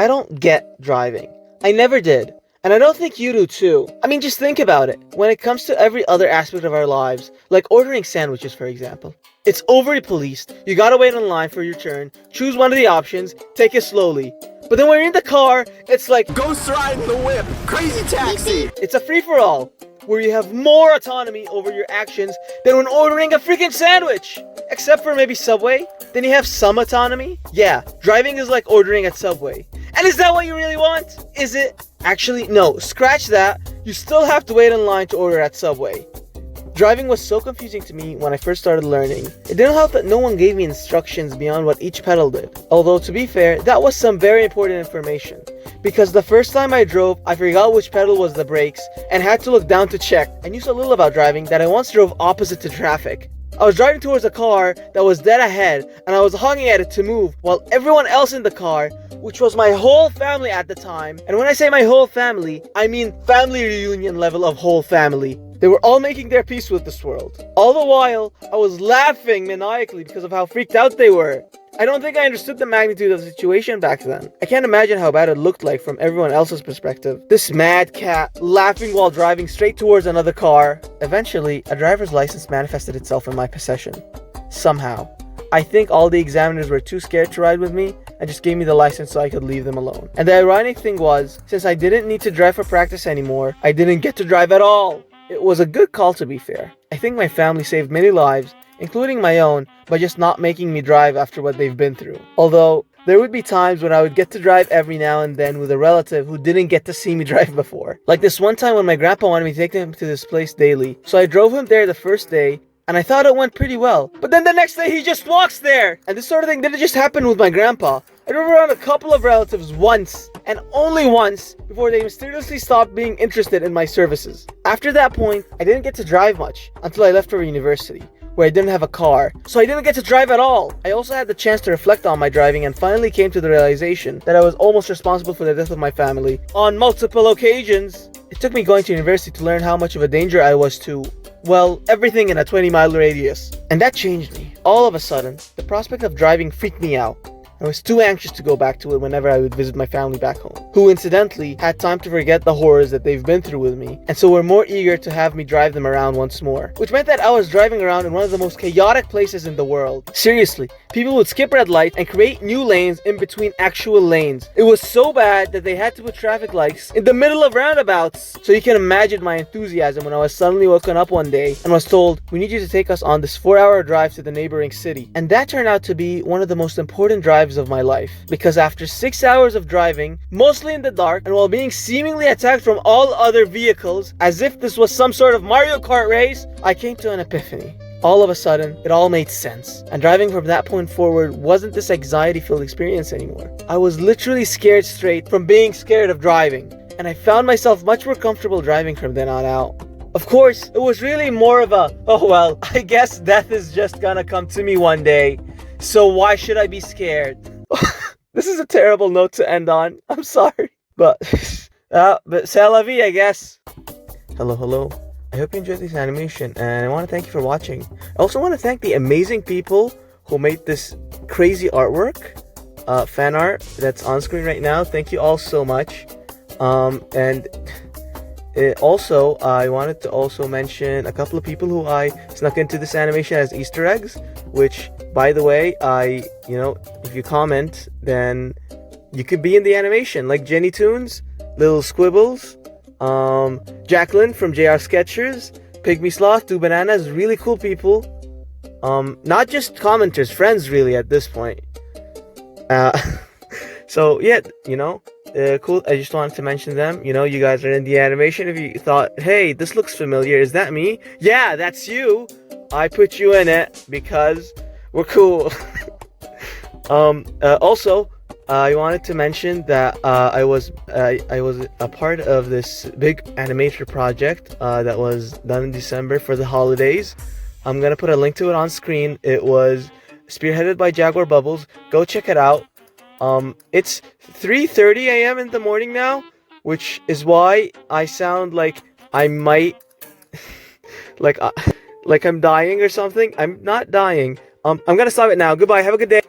I don't get driving. I never did. And I don't think you do too. I mean, just think about it. When it comes to every other aspect of our lives, like ordering sandwiches for example, it's overly policed. You gotta wait in line for your turn, choose one of the options, take it slowly. But then when you're in the car, it's like, Ghost riding the whip, crazy taxi. it's a free-for-all, where you have more autonomy over your actions than when ordering a freaking sandwich. Except for maybe Subway, then you have some autonomy. Yeah, driving is like ordering at Subway. And is that what you really want? Is it? Actually, no, scratch that. You still have to wait in line to order at Subway. Driving was so confusing to me when I first started learning. It didn't help that no one gave me instructions beyond what each pedal did. Although, to be fair, that was some very important information. Because the first time I drove, I forgot which pedal was the brakes and had to look down to check. I knew so little about driving that I once drove opposite to traffic. I was driving towards a car that was dead ahead and I was hogging at it to move while everyone else in the car, which was my whole family at the time, and when I say my whole family, I mean family reunion level of whole family. They were all making their peace with this world. All the while, I was laughing maniacally because of how freaked out they were. I don't think I understood the magnitude of the situation back then. I can't imagine how bad it looked like from everyone else's perspective. This mad cat laughing while driving straight towards another car. Eventually, a driver's license manifested itself in my possession. Somehow. I think all the examiners were too scared to ride with me and just gave me the license so I could leave them alone. And the ironic thing was, since I didn't need to drive for practice anymore, I didn't get to drive at all. It was a good call, to be fair. I think my family saved many lives, including my own, by just not making me drive after what they've been through. Although, there would be times when I would get to drive every now and then with a relative who didn't get to see me drive before. Like this one time when my grandpa wanted me to take him to this place daily. So I drove him there the first day, and I thought it went pretty well. But then the next day he just walks there! And this sort of thing didn't just happen with my grandpa. I drove around a couple of relatives once, and only once, before they mysteriously stopped being interested in my services. After that point, I didn't get to drive much until I left for university, where I didn't have a car, so I didn't get to drive at all. I also had the chance to reflect on my driving and finally came to the realization that I was almost responsible for the death of my family on multiple occasions. It took me going to university to learn how much of a danger I was to, well, everything in a 20-mile radius. And that changed me. All of a sudden, the prospect of driving freaked me out. I was too anxious to go back to it whenever I would visit my family back home, who incidentally had time to forget the horrors that they've been through with me, and so were more eager to have me drive them around once more, which meant that I was driving around in one of the most chaotic places in the world. Seriously, people would skip red lights and create new lanes in between actual lanes. It was so bad that they had to put traffic lights in the middle of roundabouts. So you can imagine my enthusiasm when I was suddenly woken up one day and was told, "We need you to take us on this 4-hour drive to the neighboring city." And that turned out to be one of the most important drives of my life, because after 6 hours of driving, mostly in the dark and while being seemingly attacked from all other vehicles, as if this was some sort of Mario Kart race, I came to an epiphany. All of a sudden, it all made sense, and driving from that point forward wasn't this anxiety-filled experience anymore. I was literally scared straight from being scared of driving, and I found myself much more comfortable driving from then on out. Of course, it was really more of a, oh well, I guess death is just gonna come to me one day, so why should I be scared? This is a terrible note to end on. I'm sorry. But c'est la vie, I guess. Hello. I hope you enjoyed this animation, and I want to thank you for watching. I also want to thank the amazing people who made this crazy artwork, fan art that's on screen right now. Thank you all so much. Also, I wanted to also mention a couple of people who I snuck into this animation as Easter eggs, which, by the way, if you comment, then you could be in the animation, like Jenny Toons, Lil Squibbles, Jacqueline from JR Sketchers, Pygmy Sloth, 2 Bananas, really cool people. Not just commenters, friends really at this point. So yeah, cool. I just wanted to mention them. You guys are in the animation. If you thought, hey, this looks familiar, is that me? Yeah, that's you. I put you in it because we're cool. Also, I wanted to mention that I was a part of this big animator project that was done in December for the holidays. I'm gonna put a link to it on screen. It was spearheaded by Jaguar Bubbles. Go check it out. It's 3:30 a.m. in the morning now, which is why I sound like I might like I'm dying or something. I'm not dying. I'm gonna stop it now. Goodbye. Have a good day.